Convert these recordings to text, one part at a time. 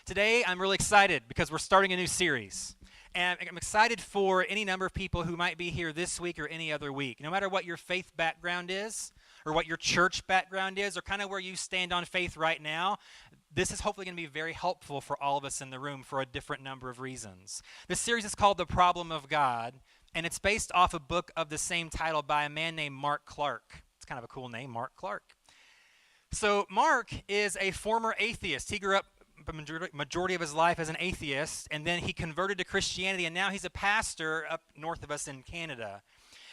Today, I'm really excited because we're starting a new series. And I'm excited for any number of people who might be here this week or any other week. No matter what your faith background is, or what your church background is, or kind of where you stand on faith right now, this is hopefully going to be very helpful for all of us in the room for a different number of reasons. This series is called The Problem of God, and it's based off a book of the same title by a man named Mark Clark. It's kind of a cool name, Mark Clark. So Mark is a former atheist. He grew up the majority of his life as an atheist, and then he converted to Christianity, and now he's a pastor up north of us in Canada.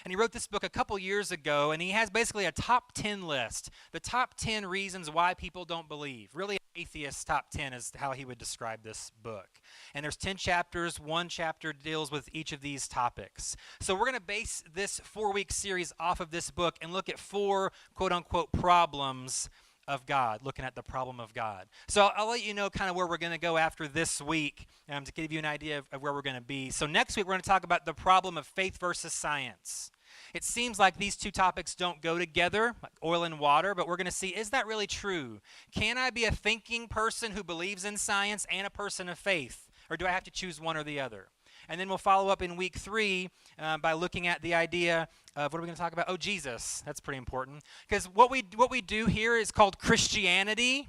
And he wrote this book a couple years ago, and he has basically a top 10 list, the top 10 reasons why people don't believe. Really, an atheist top 10 is how he would describe this book. And there's 10 chapters. One chapter deals with each of these topics. So we're going to base this 4-week series off of this book and look at 4 quote-unquote problems of God, looking at the problem of God. So I'll let you know kind of where we're going to go after this week to give you an idea of where we're going to be. So next week we're going to talk about the problem of faith versus science. It seems like these two topics don't go together, like oil and water, but we're going to see, is that really true? Can I be a thinking person who believes in science and a person of faith? Or do I have to choose one or the other? And then we'll follow up in week 3 by looking at the idea of, what are we going to talk about? Oh, Jesus. That's pretty important. Because what we do here is called Christianity.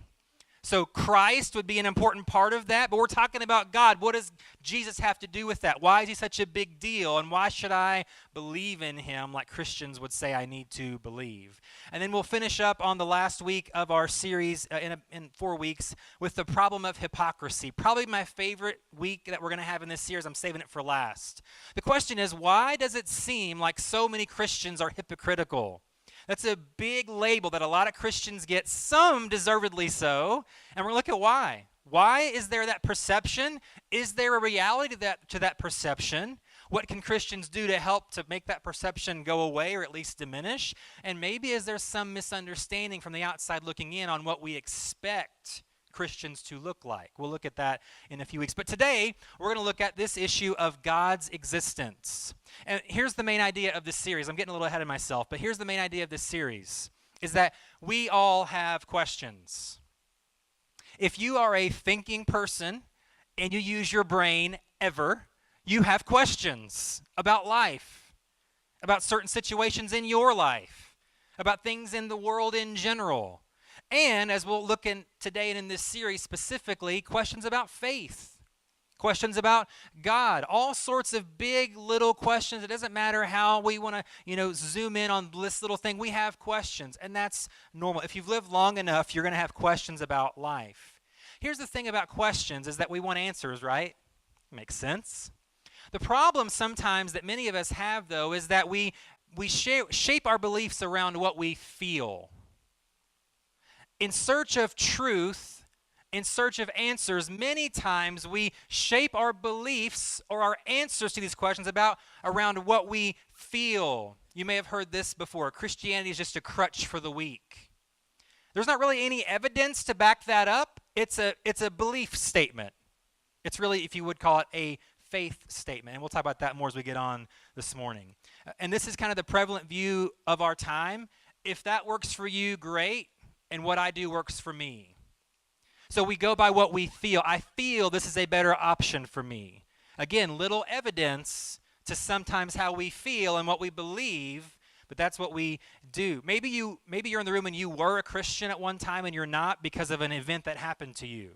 So Christ would be an important part of that, but we're talking about God. What does Jesus have to do with that? Why is he such a big deal, and why should I believe in him like Christians would say I need to believe? And then we'll finish up on the last week of our series in 4 weeks with the problem of hypocrisy. Probably my favorite week that we're going to have in this series. I'm saving it for last. The question is, why does it seem like so many Christians are hypocritical? That's a big label that a lot of Christians get, some deservedly so, and we're going to look at why. Why is there that perception? Is there a reality to that perception? What can Christians do to help to make that perception go away or at least diminish? And maybe is there some misunderstanding from the outside looking in on what we expect Christians to look like? We'll look at that in a few weeks. But today, we're going to look at this issue of God's existence. And here's the main idea of this series. I'm getting a little ahead of myself, but here's the main idea of this series, is that we all have questions. If you are a thinking person and you use your brain ever, you have questions about life, about certain situations in your life, about things in the world in general. And as we'll look in today and in this series specifically, questions about faith, questions about God, all sorts of big little questions. It doesn't matter how we want to, zoom in on this little thing. We have questions, and that's normal. If you've lived long enough, you're going to have questions about life. Here's the thing about questions is that we want answers, right? Makes sense. The problem sometimes that many of us have, though, is that we shape our beliefs around what we feel. In search of truth, in search of answers, many times we shape our beliefs or our answers to these questions around what we feel. You may have heard this before. Christianity is just a crutch for the weak. There's not really any evidence to back that up. It's a belief statement. It's really, if you would call it, a faith statement. And we'll talk about that more as we get on this morning. And this is kind of the prevalent view of our time. If that works for you, great. And what I do works for me. So we go by what we feel. I feel this is a better option for me. Again, little evidence to sometimes how we feel and what we believe, but that's what we do. Maybe you're in the room and you were a Christian at one time and you're not because of an event that happened to you.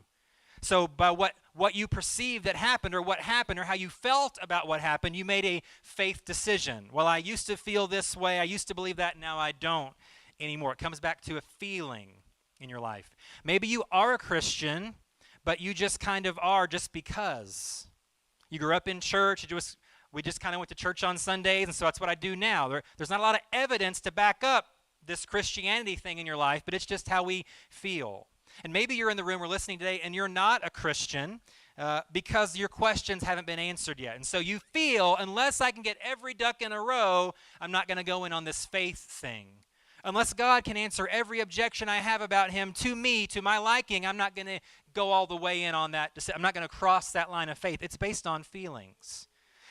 So by what you perceived that happened or what happened or how you felt about what happened, you made a faith decision. Well, I used to feel this way. I used to believe that. Now I don't anymore. It comes back to a feeling in your life. Maybe you are a Christian, but you just kind of are just because. You grew up in church. We just kind of went to church on Sundays, and so that's what I do now. There's not a lot of evidence to back up this Christianity thing in your life, but it's just how we feel. And maybe you're in the room or listening today, and you're not a Christian because your questions haven't been answered yet. And so you feel, unless I can get every duck in a row, I'm not going to go in on this faith thing. Unless God can answer every objection I have about him to me, to my liking, I'm not going to go all the way in on that. I'm not going to cross that line of faith. It's based on feelings.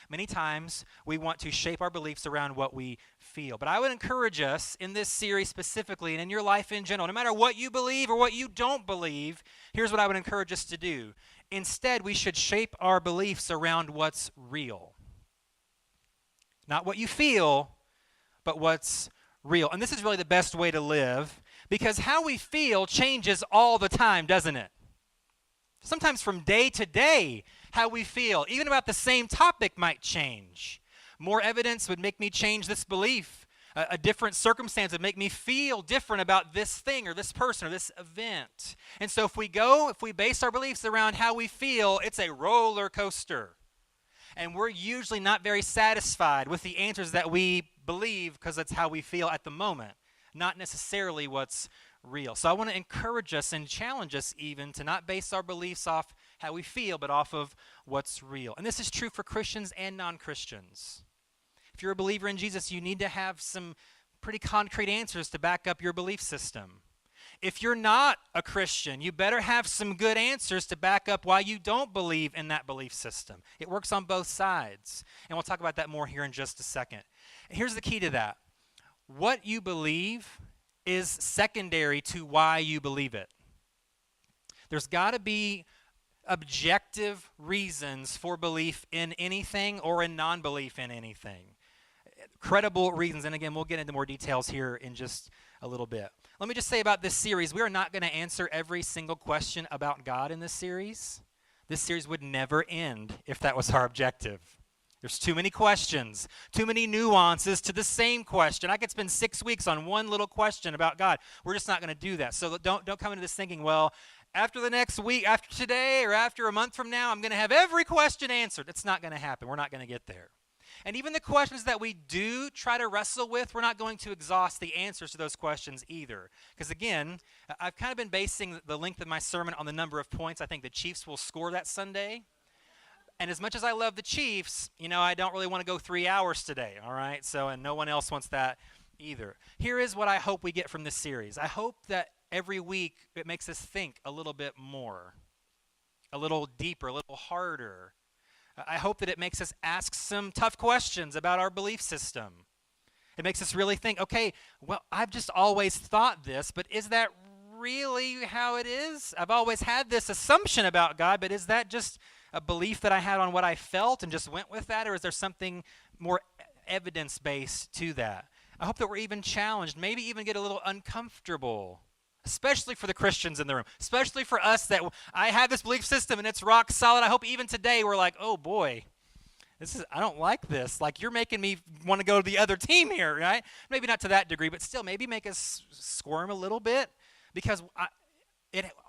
Many times we want to shape our beliefs around what we feel. But I would encourage us in this series specifically and in your life in general, no matter what you believe or what you don't believe, here's what I would encourage us to do. Instead, we should shape our beliefs around what's real. Not what you feel, but what's real. And this is really the best way to live, because how we feel changes all the time, doesn't it? Sometimes from day to day, how we feel, even about the same topic, might change. More evidence would make me change this belief. A different circumstance would make me feel different about this thing or this person or this event. And so if we base our beliefs around how we feel, it's a roller coaster. And we're usually not very satisfied with the answers that we believe because that's how we feel at the moment, not necessarily what's real. So I want to encourage us and challenge us even to not base our beliefs off how we feel, but off of what's real. And this is true for Christians and non-Christians. If you're a believer in Jesus, you need to have some pretty concrete answers to back up your belief system. If you're not a Christian, you better have some good answers to back up why you don't believe in that belief system. It works on both sides. And we'll talk about that more here in just a second. Here's the key to that. What you believe is secondary to why you believe it. There's got to be objective reasons for belief in anything or in non-belief in anything. Credible reasons. And again, we'll get into more details here in just a little bit. Let me just say about this series, we are not going to answer every single question about God in this series. This series would never end if that was our objective. There's too many questions, too many nuances to the same question. I could spend 6 weeks on one little question about God. We're just not going to do that. So don't come into this thinking, well, after the next week, after today, or after a month from now, I'm going to have every question answered. It's not going to happen. We're not going to get there. And even the questions that we do try to wrestle with, we're not going to exhaust the answers to those questions either. Because again, I've kind of been basing the length of my sermon on the number of points I think the Chiefs will score that Sunday. And as much as I love the Chiefs, I don't really want to go 3 hours today, all right? So, and no one else wants that either. Here is what I hope we get from this series. I hope that every week it makes us think a little bit more, a little deeper, a little harder. I hope that it makes us ask some tough questions about our belief system. It makes us really think, okay, well, I've just always thought this, but is that really how it is? I've always had this assumption about God, but is that just a belief that I had on what I felt and just went with that, or is there something more evidence-based to that? I hope that we're even challenged, maybe even get a little uncomfortable, especially for the Christians in the room, especially for us that I have this belief system and it's rock solid. I hope even today we're like, oh boy, I don't like this. Like, you're making me want to go to the other team here, right? Maybe not to that degree, but still maybe make us squirm a little bit, because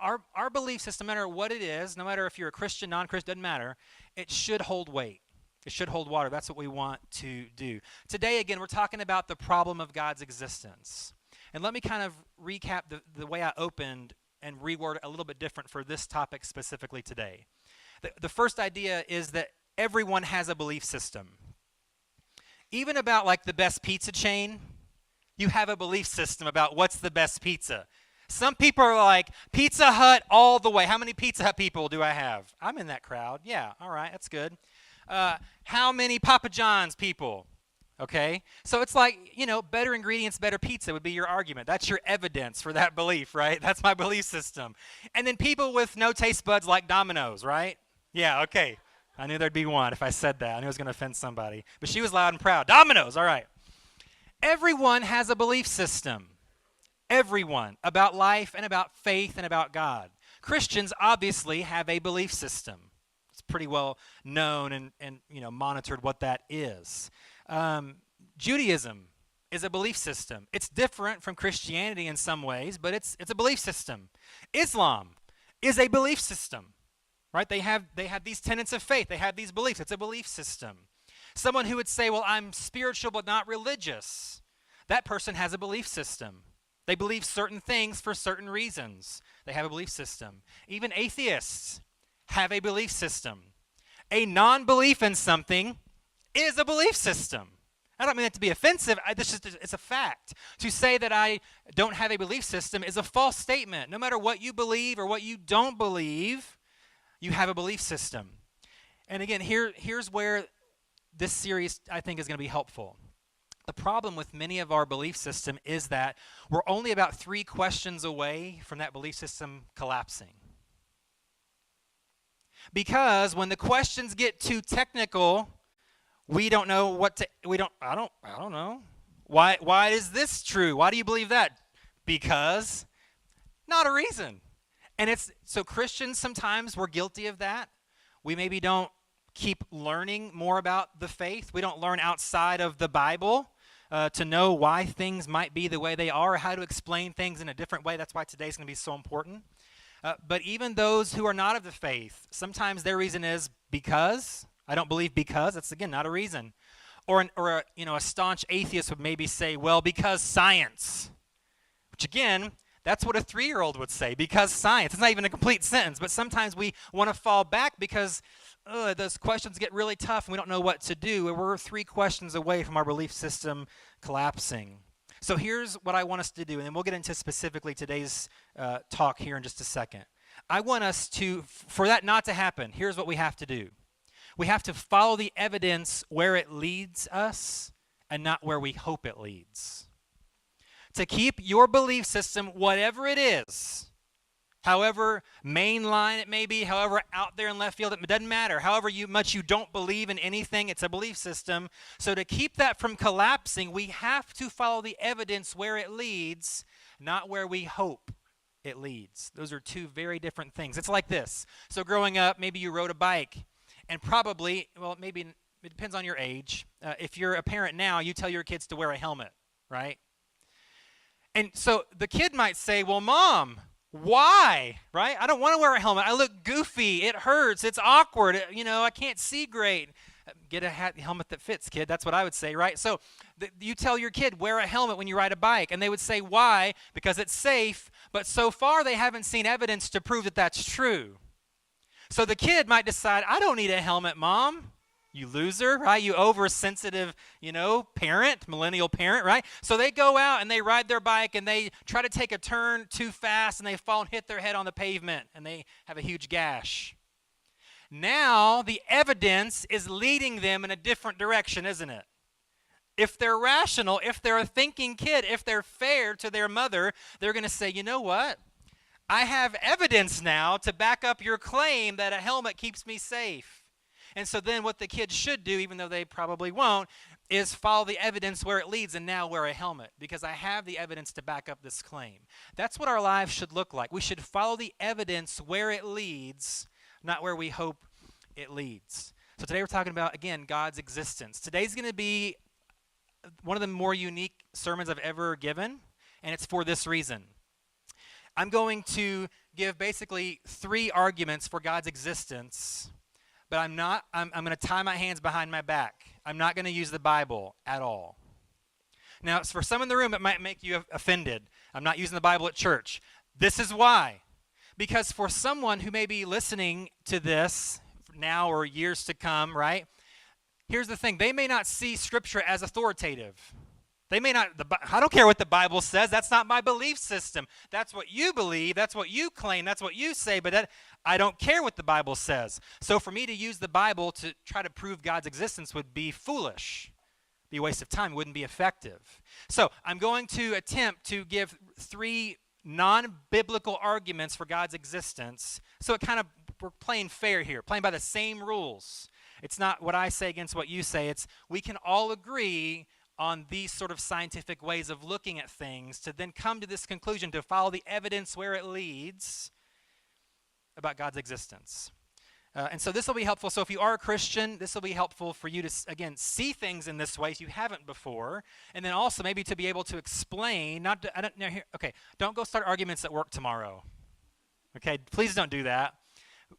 our belief system, no matter what it is, no matter if you're a Christian, non-Christian, doesn't matter, it should hold weight. It should hold water. That's what we want to do. Today, again, we're talking about the problem of God's existence. And let me kind of recap the way I opened and reword it a little bit different for this topic specifically today. The first idea is that everyone has a belief system. Even about like the best pizza chain, you have a belief system about what's the best pizza. Some people are like, Pizza Hut all the way. How many Pizza Hut people do I have? I'm in that crowd. Yeah, all right, that's good. How many Papa John's people? Okay, so it's like, better ingredients, better pizza would be your argument. That's your evidence for that belief, right? That's my belief system. And then people with no taste buds like Domino's, right? Yeah, okay. I knew there'd be one if I said that. I knew I was going to offend somebody. But she was loud and proud. Domino's, all right. Everyone has a belief system. Everyone, about life and about faith and about God. Christians obviously have a belief system. It's pretty well known and monitored what that is. Judaism is a belief system. It's different from Christianity in some ways, but it's a belief system. Islam is a belief system, right? They have these tenets of faith. They have these beliefs. It's a belief system. Someone who would say, well, I'm spiritual but not religious, that person has a belief system. They believe certain things for certain reasons. They have a belief system. Even atheists have a belief system. A non-belief in something is a belief system. I don't mean that to be offensive. It's a fact. To say that I don't have a belief system is a false statement. No matter what you believe or what you don't believe, you have a belief system. And again, here's where this series, I think, is going to be helpful. The problem with many of our belief system is that we're only about 3 questions away from that belief system collapsing. Because when the questions get too technical, we don't know I don't know. Why is this true? Why do you believe that? Because not a reason. And so Christians, sometimes we're guilty of that. We maybe don't keep learning more about the faith. We don't learn outside of the Bible to know why things might be the way they are, or how to explain things in a different way. That's why today's going to be so important. But even those who are not of the faith, sometimes their reason is because. I don't believe because. That's, again, not a reason. Or a staunch atheist would maybe say, well, because science. Which, again, that's what a 3-year-old would say, because science. It's not even a complete sentence, but sometimes we want to fall back because those questions get really tough and we don't know what to do. We're 3 questions away from our belief system collapsing. So here's what I want us to do, and then we'll get into specifically today's talk here in just a second. I want us to, for that not to happen, here's what we have to do. We have to follow the evidence where it leads us and not where we hope it leads. To keep your belief system, whatever it is, however mainline it may be, however out there in left field, it doesn't matter. However much you don't believe in anything, it's a belief system. So to keep that from collapsing, we have to follow the evidence where it leads, not where we hope it leads. Those are 2 very different things. It's like this. So growing up, maybe you rode a bike, and probably, well, maybe it depends on your age. If you're a parent now, you tell your kids to wear a helmet, right? And so the kid might say, well, Mom, why, right? I don't want to wear a helmet. I look goofy. It hurts. It's awkward. I can't see great. Get a helmet that fits, kid. That's what I would say, right? So you tell your kid, wear a helmet when you ride a bike. And they would say, why? Because it's safe. But so far, they haven't seen evidence to prove that that's true. So the kid might decide, I don't need a helmet, Mom. You loser, right? You oversensitive, parent, millennial parent, right? So they go out and they ride their bike and they try to take a turn too fast and they fall and hit their head on the pavement and they have a huge gash. Now the evidence is leading them in a different direction, isn't it? If they're rational, if they're a thinking kid, if they're fair to their mother, they're going to say, you know what? I have evidence now to back up your claim that a helmet keeps me safe. And so then what the kids should do, even though they probably won't, is follow the evidence where it leads and now wear a helmet because I have the evidence to back up this claim. That's what our lives should look like. We should follow the evidence where it leads, not where we hope it leads. So today we're talking about, again, God's existence. Today's going to be one of the more unique sermons I've ever given, and it's for this reason. I'm going to give basically 3 arguments for God's existence, but I'm going to tie my hands behind my back. I'm not going to use the Bible at all. Now, for some in the room, it might make you offended. I'm not using the Bible at church. This is why. Because for someone who may be listening to this now or years to come, right? Here's the thing. They may not see Scripture as authoritative. They may not, I don't care what the Bible says. That's not my belief system. That's what you believe. That's what you claim. That's what you say. But I don't care what the Bible says. So for me to use the Bible to try to prove God's existence would be foolish. Be a waste of time. Wouldn't be effective. So I'm going to attempt to give 3 non-biblical arguments for God's existence. So we're playing fair here, playing by the same rules. It's not what I say against what you say. It's we can all agree on these sort of scientific ways of looking at things to then come to this conclusion, to follow the evidence where it leads about God's existence. And so this will be helpful. So if you are a Christian, this will be helpful for you to, again, see things in this way if you haven't before, and then also maybe to be able to explain, don't go start arguments at work tomorrow. Okay, please don't do that.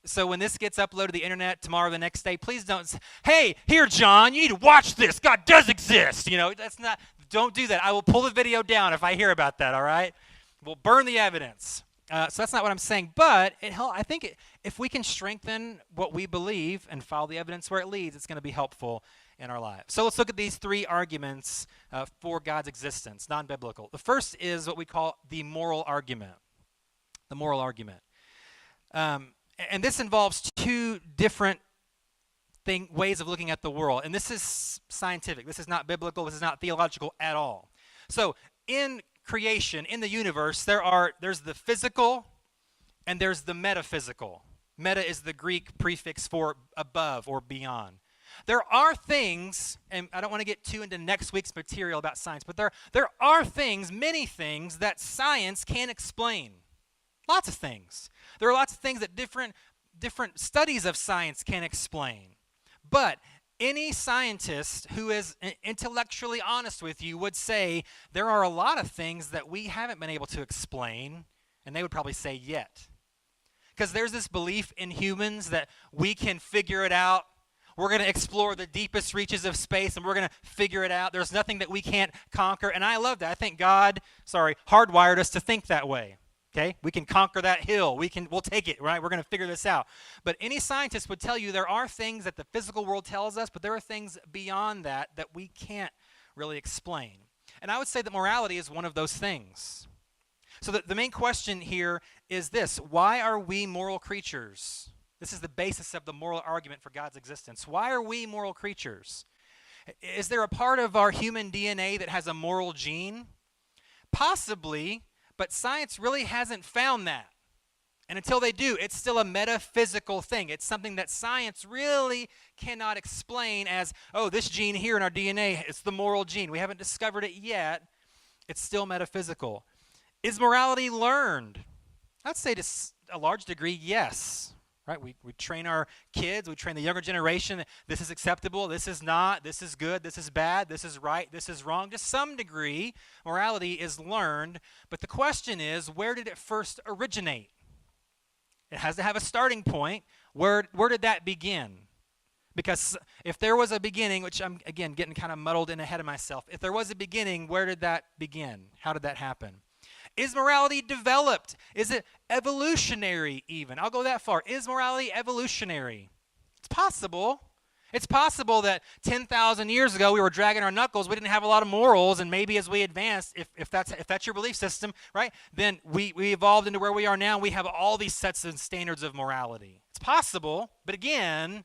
So when this gets uploaded to the internet tomorrow, the next day, please don't say, hey, here, John, you need to watch this. God does exist. Don't do that. I will pull the video down if I hear about that, all right? We'll burn the evidence. So that's not what I'm saying. But I think if we can strengthen what we believe and follow the evidence where it leads, it's going to be helpful in our lives. So let's look at these 3 arguments for God's existence, non-biblical. The first is what we call the moral argument. The moral argument. And this involves 2 different ways of looking at the world. And this is scientific. This is not biblical. This is not theological at all. So in creation, in the universe, there's the physical and there's the metaphysical. Meta is the Greek prefix for above or beyond. There are things, and I don't want to get too into next week's material about science, but there are things, many things, that science can't explain. Lots of things. There are lots of things that different studies of science can explain. But any scientist who is intellectually honest with you would say there are a lot of things that we haven't been able to explain, and they would probably say yet. Because there's this belief in humans that we can figure it out. We're going to explore the deepest reaches of space, and we're going to figure it out. There's nothing that we can't conquer, and I love that. I think God, hardwired us to think that way. Okay? We can conquer that hill. We'll take it, right? We're going to figure this out. But any scientist would tell you there are things that the physical world tells us, but there are things beyond that that we can't really explain. And I would say that morality is one of those things. So the main question here is this: why are we moral creatures? This is the basis of the moral argument for God's existence. Why are we moral creatures? Is there a part of our human DNA that has a moral gene? Possibly, but science really hasn't found that. And until they do, it's still a metaphysical thing. It's something that science really cannot explain as, oh, this gene here in our DNA, it's the moral gene. We haven't discovered it yet. It's still metaphysical. Is morality learned? I'd say to a large degree, yes. Right? We train our kids, we train the younger generation. This is acceptable, this is not, this is good, this is bad, this is right, this is wrong. To some degree, morality is learned. But the question is, where did it first originate? It has to have a starting point. Where did that begin? Because if there was a beginning, which I'm, again, getting kind of muddled in ahead of myself. If there was a beginning, where did that begin? How did that happen? Is morality developed? Is it evolutionary even? I'll go that far. Is morality evolutionary? It's possible. It's possible that 10,000 years ago we were dragging our knuckles. We didn't have a lot of morals, and maybe as we advanced, if that's your belief system, right, then we evolved into where we are now. We have all these sets and standards of morality. It's possible, but again,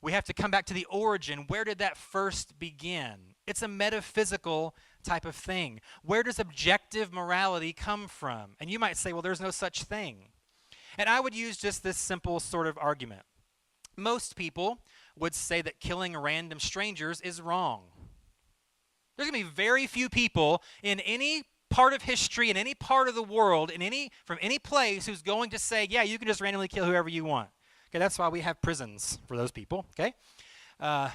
we have to come back to the origin. Where did that first begin? It's a metaphysical type of thing. Where does objective morality come from? And you might say, well, there's no such thing. And I would use just this simple sort of argument. Most people would say that killing random strangers is wrong. There's going to be very few people in any part of history, in any part of the world, from any place who's going to say, yeah, you can just randomly kill whoever you want. Okay, that's why we have prisons for those people, okay? Ha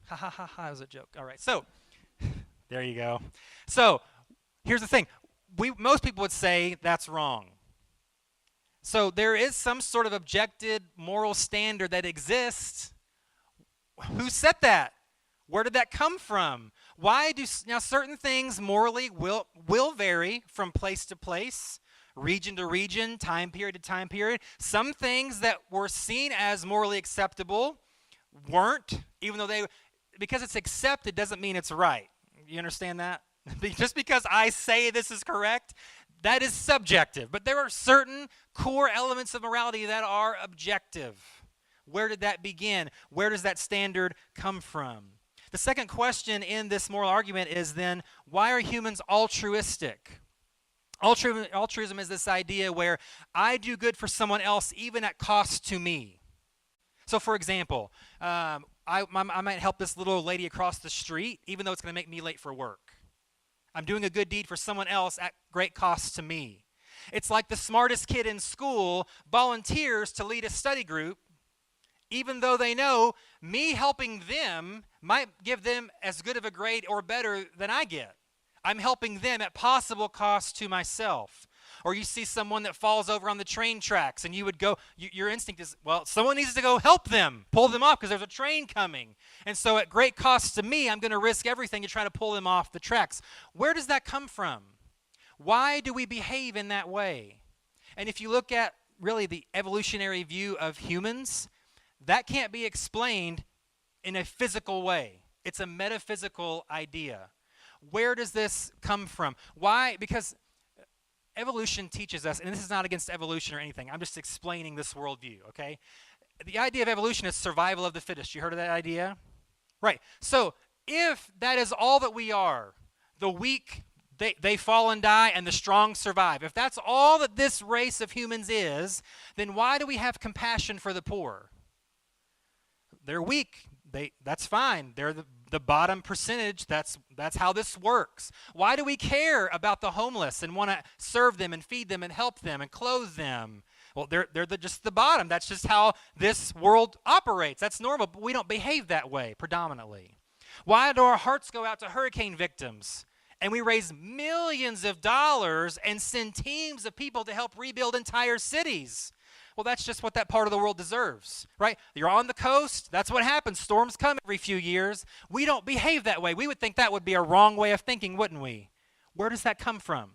ha ha ha, it was a joke. All right, so there you go. So here's the thing. Most people would say that's wrong. So there is some sort of objective moral standard that exists. Who set that? Where did that come from? Now certain things morally will vary from place to place, region to region, time period to time period. Some things that were seen as morally acceptable weren't, even though because it's accepted doesn't mean it's right. You understand that? Just because I say this is correct, that is subjective. But there are certain core elements of morality that are objective. Where did that begin? Where does that standard come from? The second question in this moral argument is then, why are humans altruistic? Altruism is this idea where I do good for someone else even at cost to me. So for example, I might help this little lady across the street even though it's going to make me late for work. I'm doing a good deed for someone else at great cost to me. It's like the smartest kid in school volunteers to lead a study group even though they know me helping them might give them as good of a grade or better than I get. I'm helping them at possible cost to myself. Or you see someone that falls over on the train tracks and you would go, your instinct is, well, someone needs to go help them, pull them off because there's a train coming. And so at great cost to me, I'm going to risk everything to try to pull them off the tracks. Where does that come from? Why do we behave in that way? And if you look at really the evolutionary view of humans, that can't be explained in a physical way. It's a metaphysical idea. Where does this come from? Why? Because evolution teaches us, and this is not against evolution or anything, I'm just explaining this worldview, okay? The idea of evolution is survival of the fittest. You heard of that idea? Right. So if that is all that we are, the weak, they fall and die, and the strong survive. If that's all that this race of humans is, then why do we have compassion for the poor? They're weak. That's fine. They're the bottom percentage. That's how this works. Why do we care about the homeless and want to serve them and feed them and help them and clothe them? Well, they're just the bottom. That's just how this world operates. That's normal, but we don't behave that way predominantly. Why do our hearts go out to hurricane victims? And we raise millions of dollars and send teams of people to help rebuild entire cities. Well, that's just what that part of the world deserves, right? You're on the coast. That's what happens. Storms come every few years. We don't behave that way. We would think that would be a wrong way of thinking, wouldn't we? Where does that come from?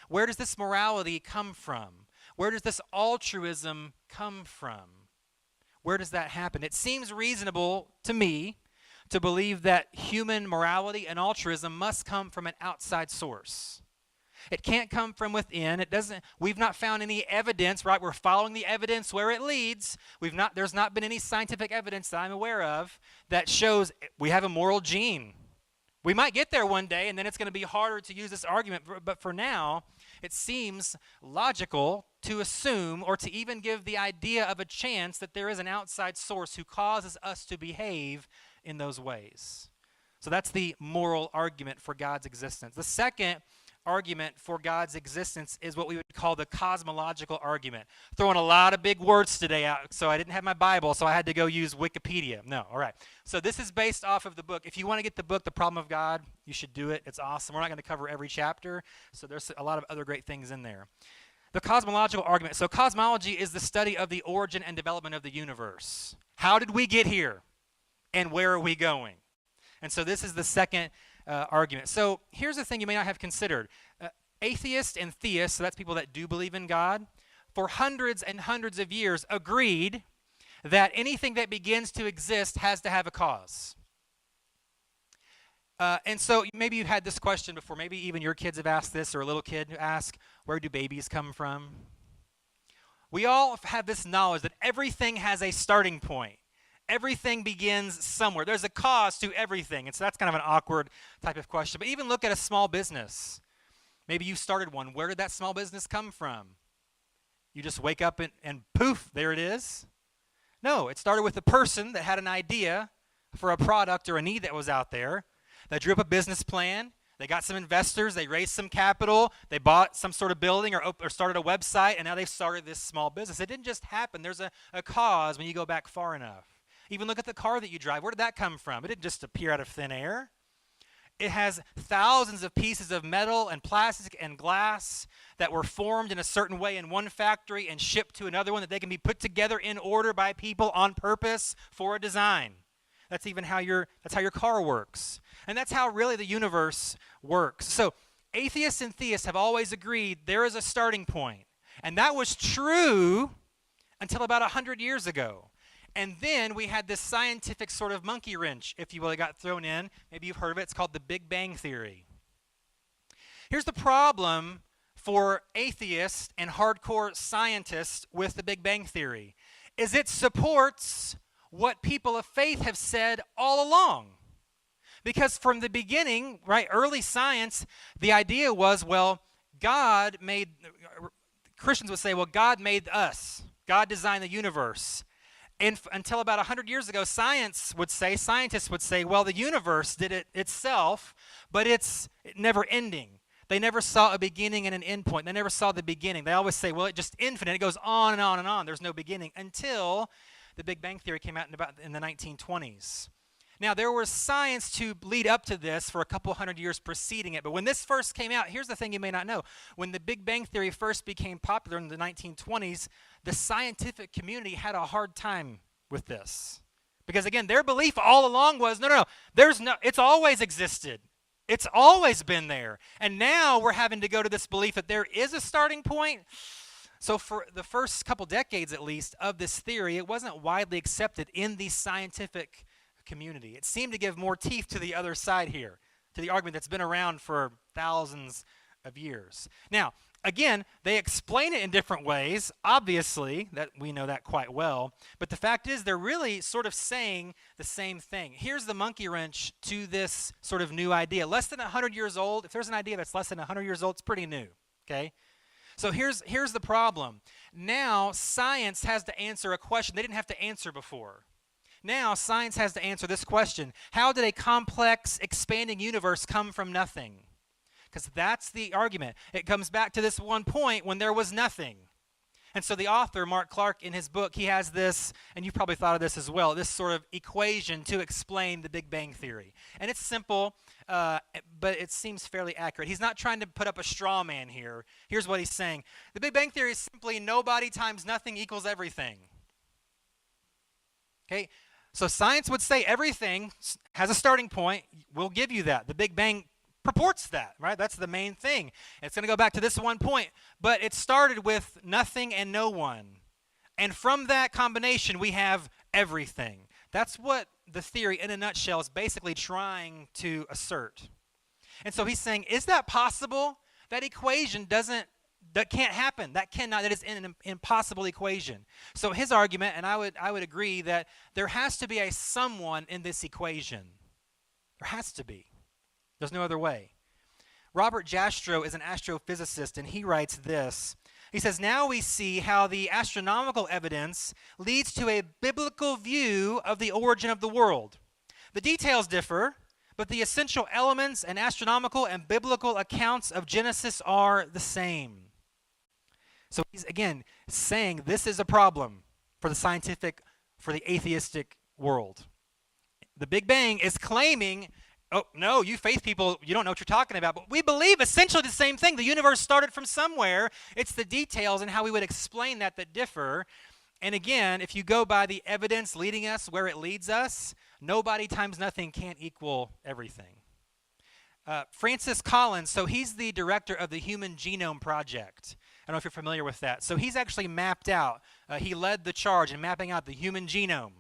Where does this morality come from? Where does this altruism come from? Where does that happen? It seems reasonable to me to believe that human morality and altruism must come from an outside source. It can't come from within. We've not found any evidence, right? We're following the evidence where it leads. There's not been any scientific evidence that I'm aware of that shows we have a moral gene. We might get there one day, and then it's going to be harder to use this argument. But for now, it seems logical to assume or to even give the idea of a chance that there is an outside source who causes us to behave in those ways. So that's the moral argument for God's existence. The second argument for God's existence is what we would call the cosmological argument. Throwing a lot of big words today out, so I didn't have my Bible, so I had to go use Wikipedia. No, all right. So this is based off of the book. If you want to get the book, The Problem of God, you should do it. It's awesome. We're not going to cover every chapter, so there's a lot of other great things in there. The cosmological argument. So cosmology is the study of the origin and development of the universe. How did we get here? And where are we going? And so this is the second argument. So here's the thing you may not have considered. Atheists and theists, so that's people that do believe in God, for hundreds and hundreds of years agreed that anything that begins to exist has to have a cause. And so maybe you've had this question before. Maybe even your kids have asked this, or a little kid ask, where do babies come from? We all have this knowledge that everything has a starting point. Everything begins somewhere. There's a cause to everything. And so that's kind of an awkward type of question. But even look at a small business. Maybe you started one. Where did that small business come from? You just wake up and poof, there it is? No, it started with a person that had an idea for a product or a need that was out there. They drew up a business plan. They got some investors. They raised some capital. They bought some sort of building or started a website, and now they've started this small business. It didn't just happen. There's a cause when you go back far enough. Even look at the car that you drive. Where did that come from? It didn't just appear out of thin air. It has thousands of pieces of metal and plastic and glass that were formed in a certain way in one factory and shipped to another one that they can be put together in order by people on purpose for a design. That's how your car works. And that's how really the universe works. So atheists and theists have always agreed there is a starting point. And that was true until about 100 years ago. And then we had this scientific sort of monkey wrench, if you will, that got thrown in. Maybe you've heard of it. It's called the Big Bang Theory. Here's the problem for atheists and hardcore scientists with the Big Bang Theory, is it supports what people of faith have said all along. Because from the beginning, right, early science, the idea was, well, Christians would say, well, God made us. God designed the universe. And until about 100 years ago, scientists would say, well, the universe did it itself, but it's never ending. They never saw a beginning and an end point. They never saw the beginning. They always say, well, it's just infinite. It goes on and on and on. There's no beginning until the Big Bang Theory came out in the 1920s. Now, there was science to lead up to this for a couple hundred years preceding it. But when this first came out, here's the thing you may not know. When the Big Bang Theory first became popular in the 1920s, the scientific community had a hard time with this. Because, again, their belief all along was, no, it's always existed. It's always been there. And now we're having to go to this belief that there is a starting point. So for the first couple decades, at least, of this theory, it wasn't widely accepted in the scientific community. It seemed to give more teeth to the other side here, to the argument that's been around for thousands of years. Now, Again, they explain it in different ways, obviously, that we know that quite well, but the fact is they're really sort of saying the same thing. Here's the monkey wrench to this sort of new idea. Less than 100 years old, if there's an idea that's less than 100 years old, it's pretty new, okay? So here's the problem. Now science has to answer a question they didn't have to answer before. Now science has to answer this question: how did a complex, expanding universe come from nothing? Because that's the argument. It comes back to this one point when there was nothing. And so the author, Mark Clark, in his book, he has this, and you've probably thought of this as well, this sort of equation to explain the Big Bang Theory. And it's simple, but it seems fairly accurate. He's not trying to put up a straw man here. Here's what he's saying. The Big Bang Theory is simply nobody times nothing equals everything. Okay? So science would say everything has a starting point. We'll give you that. The Big Bang purports that, right? That's the main thing. It's going to go back to this one point, but it started with nothing and no one. And from that combination, we have everything. That's what the theory, in a nutshell, is basically trying to assert. And so he's saying, is that possible? That equation that can't happen. That is an impossible equation. So his argument, and I would agree, that there has to be a someone in this equation. There has to be. There's no other way. Robert Jastrow is an astrophysicist, and he writes this. He says, now we see how the astronomical evidence leads to a biblical view of the origin of the world. The details differ, but the essential elements and astronomical and biblical accounts of Genesis are the same. So he's, again, saying this is a problem for the atheistic world. The Big Bang is claiming, oh, no, you faith people, you don't know what you're talking about. But we believe essentially the same thing. The universe started from somewhere. It's the details and how we would explain that differ. And again, if you go by the evidence leading us where it leads us, nobody times nothing can't equal everything. Francis Collins, so he's the director of the Human Genome Project. I don't know if you're familiar with that. So he's actually mapped out, he led the charge in mapping out the human genome.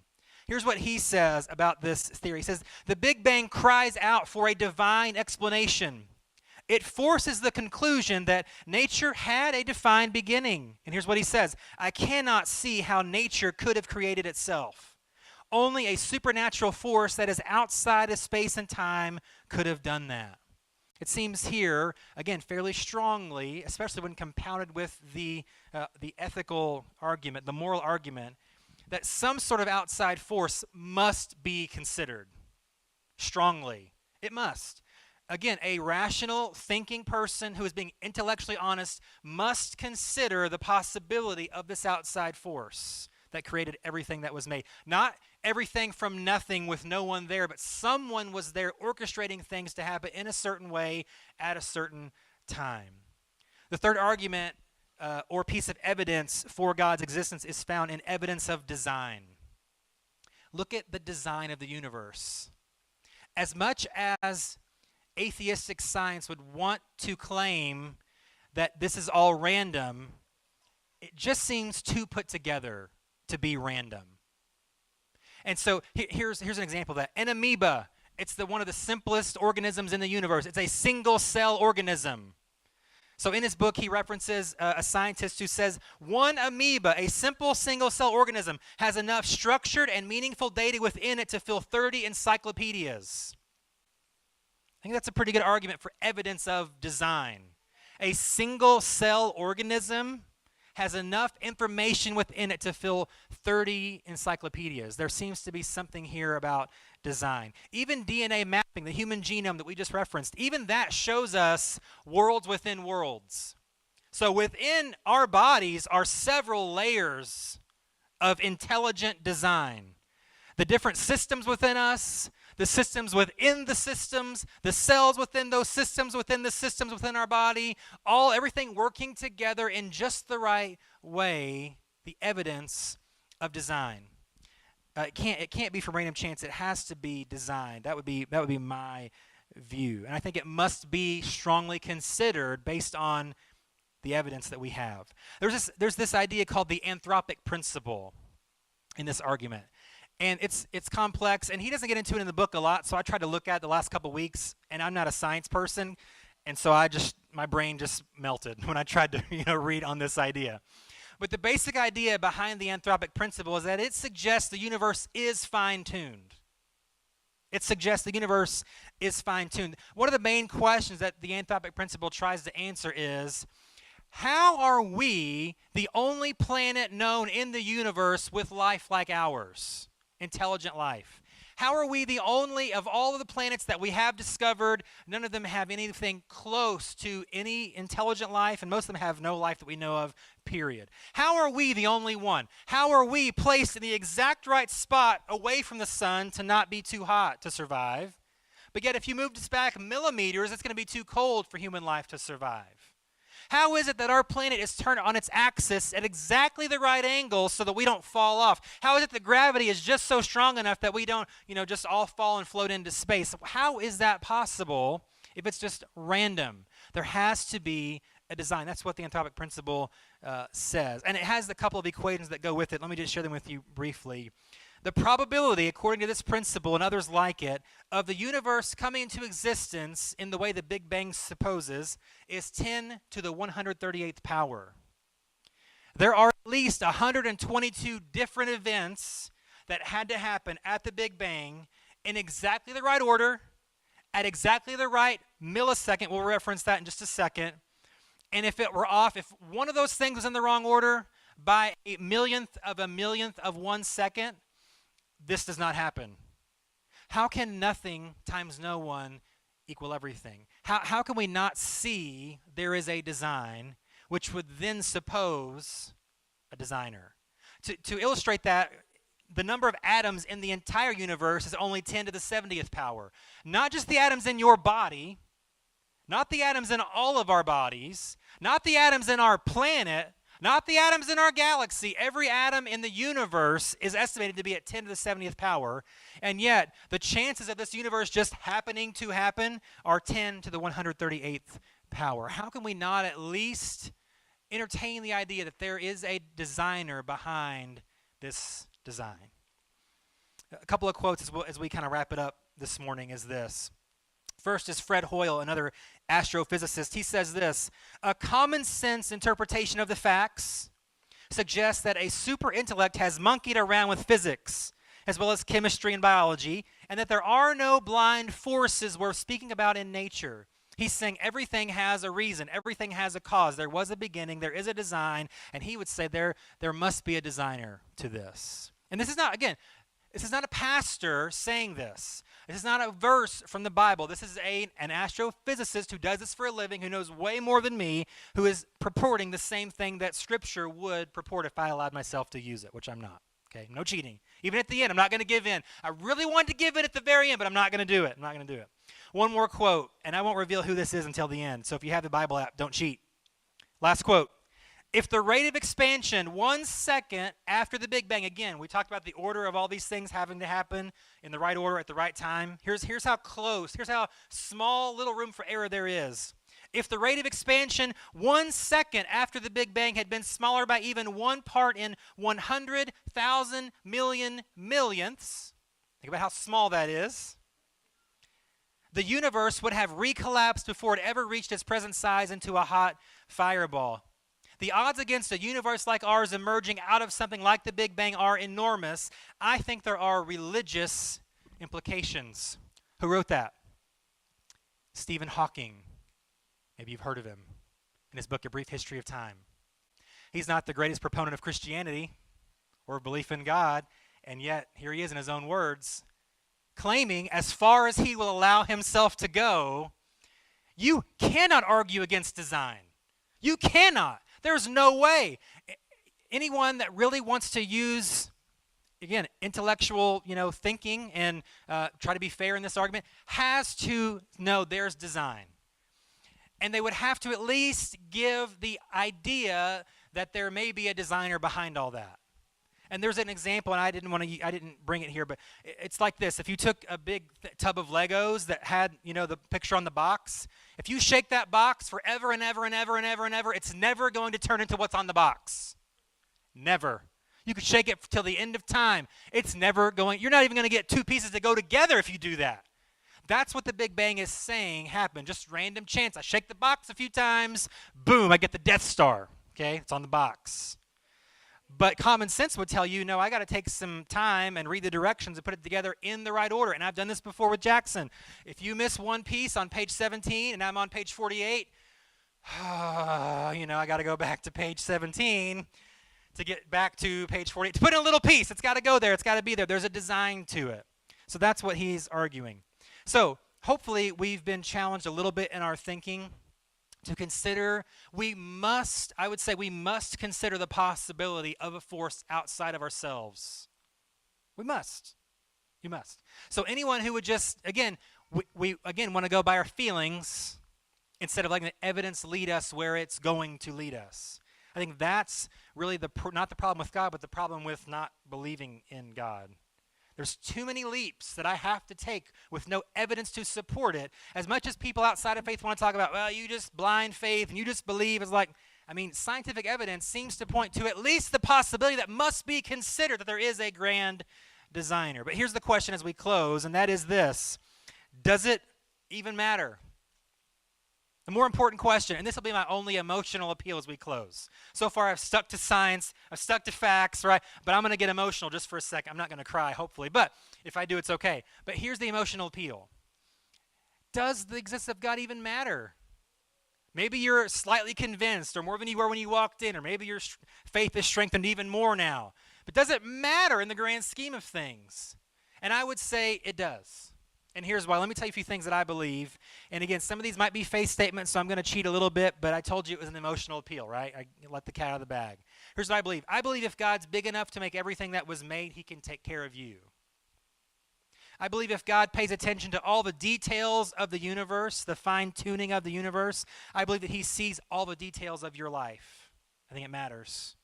Here's what he says about this theory. He says, the Big Bang cries out for a divine explanation. It forces the conclusion that nature had a defined beginning. And here's what he says, I cannot see how nature could have created itself. Only a supernatural force that is outside of space and time could have done that. It seems here, again, fairly strongly, especially when compounded with the ethical argument, the moral argument, that some sort of outside force must be considered strongly. It must. Again, a rational, thinking person who is being intellectually honest must consider the possibility of this outside force that created everything that was made. Not everything from nothing with no one there, but someone was there orchestrating things to happen in a certain way at a certain time. The third argument or piece of evidence for God's existence is found in evidence of design. Look at the design of the universe. As much as atheistic science would want to claim that this is all random, it just seems too put together to be random. And so here's an example of that. An amoeba, it's one of the simplest organisms in the universe. It's a single cell organism. So in his book, he references a scientist who says one amoeba, a simple single cell organism, has enough structured and meaningful data within it to fill 30 encyclopedias. I think that's a pretty good argument for evidence of design. A single cell organism has enough information within it to fill 30 encyclopedias. There seems to be something here about design. Even DNA mapping, the human genome that we just referenced, even that shows us worlds within worlds. So within our bodies are several layers of intelligent design. The different systems within us, the systems within the systems, the cells within those systems within the systems within our body, everything working together in just the right way, the evidence of design. It can't be from random chance. It has to be designed. That would be my view. And I think it must be strongly considered based on the evidence that we have. There's this idea called the anthropic principle in this argument. And it's complex, and he doesn't get into it in the book a lot, so I tried to look at it the last couple weeks, and I'm not a science person, And so my brain just melted when I tried to read on this idea. But the basic idea behind the anthropic principle is that it suggests the universe is fine-tuned. It suggests the universe is fine-tuned. One of the main questions that the anthropic principle tries to answer is, how are we the only planet known in the universe with life like ours? Intelligent life. How are we the only, of all of the planets that we have discovered, none of them have anything close to any intelligent life, and most of them have no life that we know of, period. How are we the only one? How are we placed in the exact right spot away from the sun to not be too hot to survive? But yet if you move this back millimeters, it's going to be too cold for human life to survive. How is it that our planet is turned on its axis at exactly the right angle so that we don't fall off? How is it that gravity is just so strong enough that we don't, just all fall and float into space? How is that possible if it's just random? There has to be a design. That's what the anthropic principle says. And it has a couple of equations that go with it. Let me just share them with you briefly. The probability, according to this principle and others like it, of the universe coming into existence in the way the Big Bang supposes is 10 to the 138th power. There are at least 122 different events that had to happen at the Big Bang in exactly the right order, at exactly the right millisecond. We'll reference that in just a second. And if it were off, if one of those things was in the wrong order by a millionth of 1 second, this does not happen. How can nothing times no one equal everything? How can we not see there is a design which would then suppose a designer? To illustrate that, the number of atoms in the entire universe is only 10 to the 70th power. Not just the atoms in your body, not the atoms in all of our bodies, not the atoms in our planet, not the atoms in our galaxy. Every atom in the universe is estimated to be at 10 to the 70th power, and yet the chances of this universe just happening to happen are 10 to the 138th power. How can we not at least entertain the idea that there is a designer behind this design? A couple of quotes as we kind of wrap it up this morning is this. First is Fred Hoyle, another astrophysicist. He says this: a common sense interpretation of the facts suggests that a super intellect has monkeyed around with physics as well as chemistry and biology, and that there are no blind forces worth speaking about in nature. He's saying everything has a reason, everything has a cause. There was a beginning, there is a design, and he would say there must be a designer to this. And this is not, again, this is not a pastor saying this. This is not a verse from the Bible. This is an astrophysicist who does this for a living, who knows way more than me, who is purporting the same thing that Scripture would purport if I allowed myself to use it, which I'm not. Okay, no cheating. Even at the end, I'm not going to give in. I really wanted to give in at the very end, but I'm not going to do it. I'm not going to do it. One more quote, and I won't reveal who this is until the end. So if you have the Bible app, don't cheat. Last quote. If the rate of expansion 1 second after the Big Bang, again, we talked about the order of all these things having to happen in the right order at the right time. Here's how close, here's how small little room for error there is. If the rate of expansion 1 second after the Big Bang had been smaller by even 1 part in 100,000 million millionths, think about how small that is, the universe would have recollapsed before it ever reached its present size into a hot fireball. The odds against a universe like ours emerging out of something like the Big Bang are enormous. I think there are religious implications. Who wrote that? Stephen Hawking. Maybe you've heard of him in his book, A Brief History of Time. He's not the greatest proponent of Christianity or belief in God, and yet here he is in his own words, claiming, as far as he will allow himself to go, you cannot argue against design. You cannot. There's no way. Anyone that really wants to use, again, intellectual, thinking and try to be fair in this argument has to know there's design. And they would have to at least give the idea that there may be a designer behind all that. And there's an example, and I didn't bring it here, but it's like this. If you took a big tub of Legos that had, the picture on the box, if you shake that box forever and ever and ever and ever and ever, it's never going to turn into what's on the box. Never. You could shake it till the end of time. It's never going, you're not even going to get two pieces to go together if you do that. That's what the Big Bang is saying happened. Just random chance. I shake the box a few times, boom, I get the Death Star. Okay, it's on the box. But common sense would tell you, no, I got to take some time and read the directions and put it together in the right order. And I've done this before with Jackson. If you miss one piece on page 17 and I'm on page 48, I got to go back to page 17 to get back to page 48. To put in a little piece, it's got to go there. It's got to be there. There's a design to it. So that's what he's arguing. So hopefully we've been challenged a little bit in our thinking to consider, I would say we must consider the possibility of a force outside of ourselves. We must. You must. So anyone who would just, again, we want to go by our feelings instead of letting the evidence lead us where it's going to lead us. I think that's really not the problem with God, but the problem with not believing in God. There's too many leaps that I have to take with no evidence to support it. As much as people outside of faith want to talk about, well, you just blind faith and you just believe, it's like, scientific evidence seems to point to at least the possibility that must be considered that there is a grand designer. But here's the question as we close, and that is this: does it even matter? The more important question, and this will be my only emotional appeal as we close. So far, I've stuck to science, I've stuck to facts, right? But I'm going to get emotional just for a second. I'm not going to cry, hopefully. But if I do, it's okay. But here's the emotional appeal. Does the existence of God even matter? Maybe you're slightly convinced, or more than you were when you walked in, or maybe your faith is strengthened even more now. But does it matter in the grand scheme of things? And I would say it does. And here's why. Let me tell you a few things that I believe. And again, some of these might be faith statements, so I'm going to cheat a little bit, but I told you it was an emotional appeal, right? I let the cat out of the bag. Here's what I believe. I believe if God's big enough to make everything that was made, he can take care of you. I believe if God pays attention to all the details of the universe, the fine-tuning of the universe, I believe that he sees all the details of your life. I think it matters.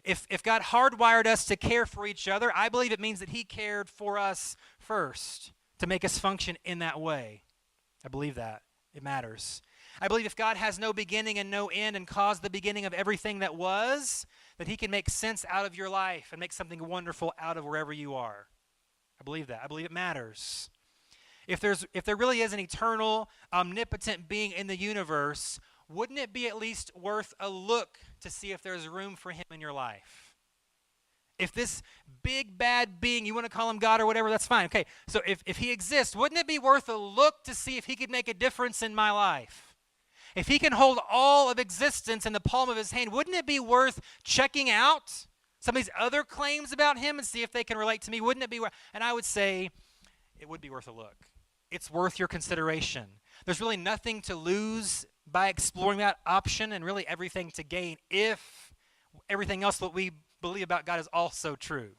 If God hardwired us to care for each other, I believe it means that he cared for us first, to make us function in that way. I believe that. It matters. I believe if God has no beginning and no end and caused the beginning of everything that was, that he can make sense out of your life and make something wonderful out of wherever you are. I believe that. I believe it matters. If there really is an eternal, omnipotent being in the universe, wouldn't it be at least worth a look to see if there's room for him in your life? If this big bad being, you want to call him God or whatever, that's fine. Okay, so if he exists, wouldn't it be worth a look to see if he could make a difference in my life? If he can hold all of existence in the palm of his hand, wouldn't it be worth checking out some of these other claims about him and see if they can relate to me? Wouldn't it be worth? And I would say it would be worth a look. It's worth your consideration. There's really nothing to lose by exploring that option, and really everything to gain if everything else that we believe about God is also true.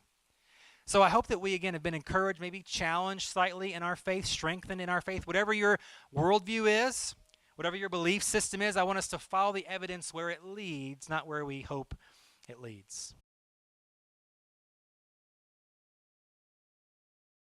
So I hope that we, again, have been encouraged, maybe challenged slightly in our faith, strengthened in our faith. Whatever your worldview is, whatever your belief system is, I want us to follow the evidence where it leads, not where we hope it leads.